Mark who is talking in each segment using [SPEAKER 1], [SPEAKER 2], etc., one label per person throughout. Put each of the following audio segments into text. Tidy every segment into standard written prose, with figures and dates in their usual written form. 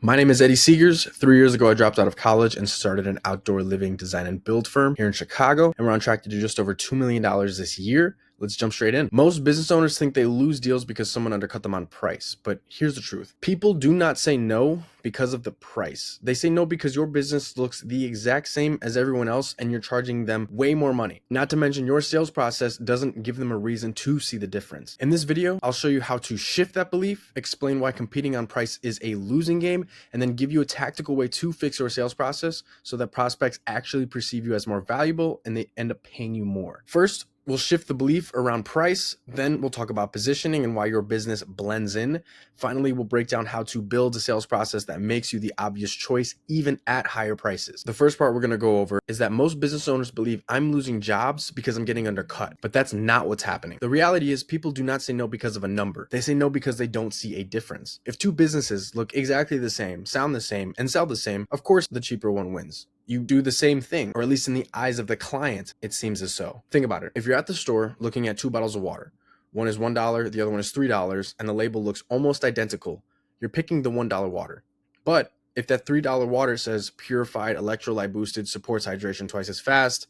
[SPEAKER 1] My name is Eddie Seegers. 3 years ago, I dropped out of college and started an outdoor living design and build firm here in Chicago, and we're on track to do just over $2 million this year. Let's jump straight in. Most business owners think they lose deals because someone undercut them on price, but here's the truth. People do not say no because of the price. They say no because your business looks the exact same as everyone else and you're charging them way more money. Not to mention your sales process doesn't give them a reason to see the difference. In this video, I'll show you how to shift that belief, explain why competing on price is a losing game, and then give you a tactical way to fix your sales process so that prospects actually perceive you as more valuable and they end up paying you more. First, we'll shift the belief around price. Then we'll talk about positioning and why your business blends in. Finally, we'll break down how to build a sales process that makes you the obvious choice, even at higher prices. The first part we're going to go over is that most business owners believe I'm losing jobs because I'm getting undercut, but that's not what's happening. The reality is people do not say no because of a number. They say no because they don't see a difference. If two businesses look exactly the same, sound the same, and sell the same, of course the cheaper one wins. You do the same thing, or at least in the eyes of the client, it seems as so. Think about it. If you're at the store looking at two bottles of water, one is $1, the other one is $3, and the label looks almost identical, you're picking the $1 water. But if that $3 water says purified, electrolyte boosted, supports hydration twice as fast,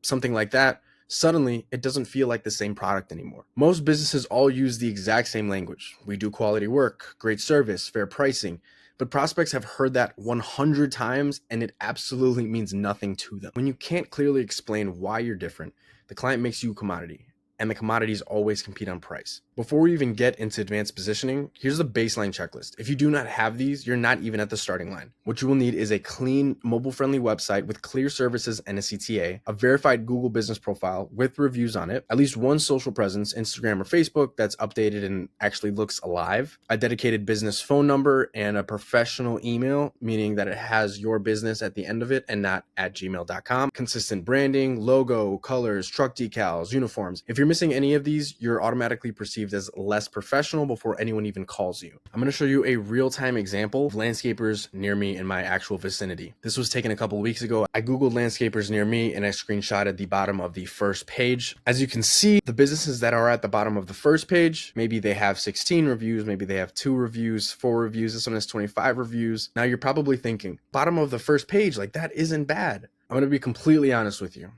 [SPEAKER 1] something like that, suddenly it doesn't feel like the same product anymore. Most businesses all use the exact same language. We do quality work, great service, fair pricing. But prospects have heard that 100 times and it absolutely means nothing to them. When you can't clearly explain why you're different, the client makes you a commodity, and the commodities always compete on price. Before we even get into advanced positioning, here's the baseline checklist. If you do not have these, you're not even at the starting line. What you will need is a clean, mobile-friendly website with clear services and a CTA, a verified Google business profile with reviews on it, at least one social presence, Instagram or Facebook, that's updated and actually looks alive, a dedicated business phone number, and a professional email, meaning that it has your business at the end of it and not at gmail.com, consistent branding, logo, colors, truck decals, uniforms. If you're missing any of these, you're automatically perceived as less professional before anyone even calls you. I'm going to show you a real-time example of landscapers near me in my actual vicinity. This was taken a couple of weeks ago. I Googled landscapers near me and I screenshotted the bottom of the first page. As you can see, the businesses that are at the bottom of the first page, maybe they have 16 reviews, maybe they have 2 reviews, 4 reviews, this one has 25 reviews. Now you're probably thinking, bottom of the first page, like that isn't bad. I'm going to be completely honest with you.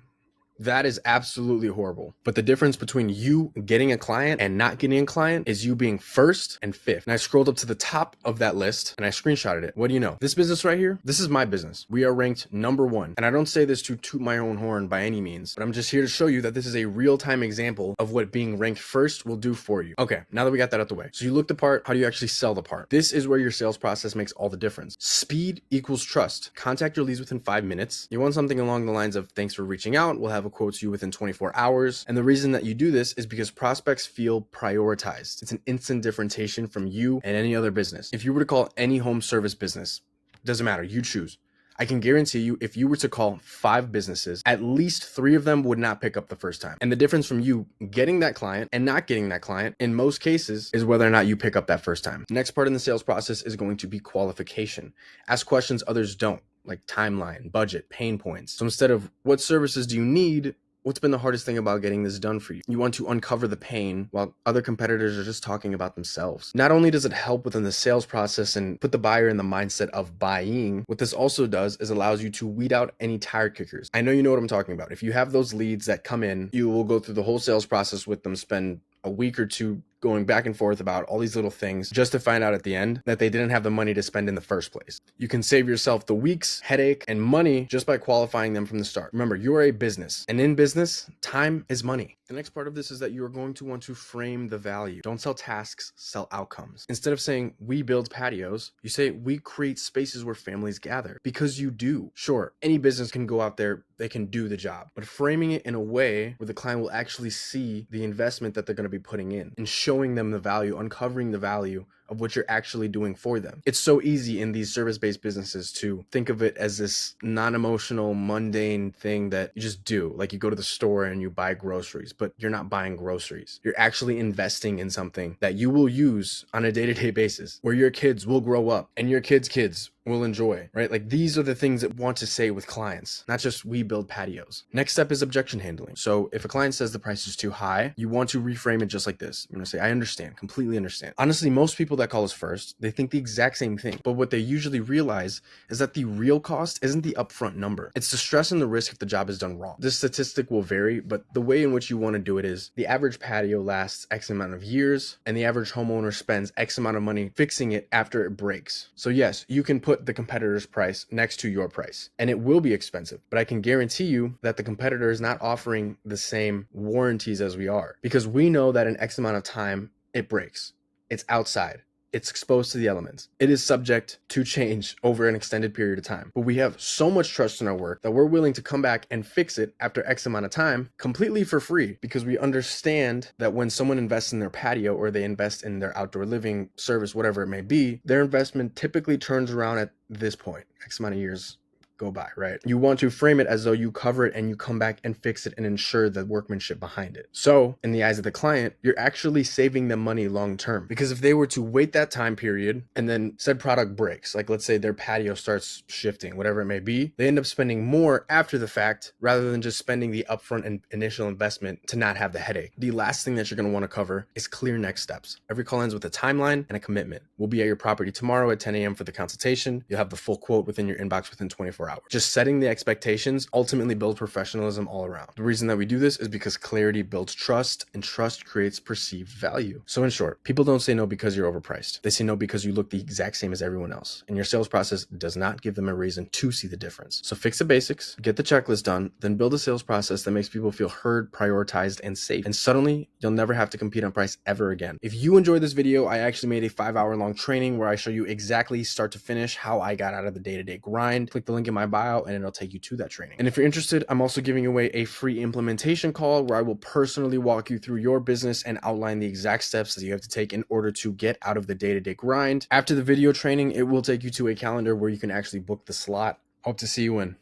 [SPEAKER 1] That is absolutely horrible. But the difference between you getting a client and not getting a client is you being first and fifth. And I scrolled up to the top of that list and I screenshotted it. What do you know? This business right here, this is my business. We are ranked number 1. And I don't say this to toot my own horn by any means, but I'm just here to show you that this is a real-time example of what being ranked first will do for you. Okay, now that we got that out the way. So you look the part, how do you actually sell the part? This is where your sales process makes all the difference. Speed equals trust. Contact your leads within 5 minutes. You want something along the lines of, thanks for reaching out. We'll have a quote to you within 24 hours. And the reason that you do this is because prospects feel prioritized. It's an instant differentiation from you and any other business. If you were to call any home service business, doesn't matter, you choose. I can guarantee you, if you were to call 5 businesses, at least 3 of them would not pick up the first time. And the difference from you getting that client and not getting that client, in most cases, is whether or not you pick up that first time. Next part in the sales process is going to be qualification. Ask questions others don't, like timeline, budget, pain points. So instead of what services do you need, what's been the hardest thing about getting this done for you? You want to uncover the pain while other competitors are just talking about themselves. Not only does it help within the sales process and put the buyer in the mindset of buying, what this also does is allows you to weed out any tire kickers. I know you know what I'm talking about. If you have those leads that come in, you will go through the whole sales process with them, spend a week or two going back and forth about all these little things just to find out at the end that they didn't have the money to spend in the first place. You can save yourself the weeks, headache, and money just by qualifying them from the start. Remember, you are a business, and in business, time is money. The next part of this is that you are going to want to frame the value. Don't sell tasks, sell outcomes. Instead of saying, we build patios, you say, we create spaces where families gather. Because you do. Sure, any business can go out there, they can do the job. But framing it in a way where the client will actually see the investment that they're going to be putting in and showing them the value, uncovering the value of what you're actually doing for them. It's so easy in these service-based businesses to think of it as this non-emotional, mundane thing that you just do. Like you go to the store and you buy groceries, but you're not buying groceries. You're actually investing in something that you will use on a day-to-day basis, where your kids will grow up and your kids' kids will enjoy, right? Like these are the things that we want to say with clients, not just we build patios. Next step is objection handling. So if a client says the price is too high, you want to reframe it just like this. You're gonna say, I understand, completely understand. Honestly, most people that call us first, they think the exact same thing. But what they usually realize is that the real cost isn't the upfront number. It's the stress and the risk if the job is done wrong. This statistic will vary, but the way in which you want to do it is the average patio lasts X amount of years and the average homeowner spends X amount of money fixing it after it breaks. So yes, you can put the competitor's price next to your price and it will be expensive, but I can guarantee you that the competitor is not offering the same warranties as we are, because we know that in X amount of time it breaks. It's outside. It's exposed to the elements. It is subject to change over an extended period of time. But we have so much trust in our work that we're willing to come back and fix it after X amount of time completely for free, because we understand that when someone invests in their patio or they invest in their outdoor living service, whatever it may be, their investment typically turns around at this point, X amount of years go by, right? You want to frame it as though you cover it and you come back and fix it and ensure the workmanship behind it. So in the eyes of the client, you're actually saving them money long term, because if they were to wait that time period and then said product breaks, like let's say their patio starts shifting, whatever it may be, they end up spending more after the fact rather than just spending the upfront and initial investment to not have the headache. The last thing that you're going to want to cover is clear next steps. Every call ends with a timeline and a commitment. We'll be at your property tomorrow at 10 a.m. for the consultation. You'll have the full quote within your inbox within 24 hours. Just setting the expectations ultimately builds professionalism all around. The reason that we do this is because clarity builds trust and trust creates perceived value. So in short, people don't say no because you're overpriced. They say no because you look the exact same as everyone else, and your sales process does not give them a reason to see the difference. So fix the basics, get the checklist done, then build a sales process that makes people feel heard, prioritized, and safe. And suddenly you'll never have to compete on price ever again. If you enjoyed this video, I actually made a 5-hour-long training where I show you exactly start to finish how I got out of the day-to-day grind. Click the link in my bio and it'll take you to that training. And if you're interested, I'm also giving away a free implementation call where I will personally walk you through your business and outline the exact steps that you have to take in order to get out of the day-to-day grind. After the video training, it will take you to a calendar where you can actually book the slot. Hope to see you in.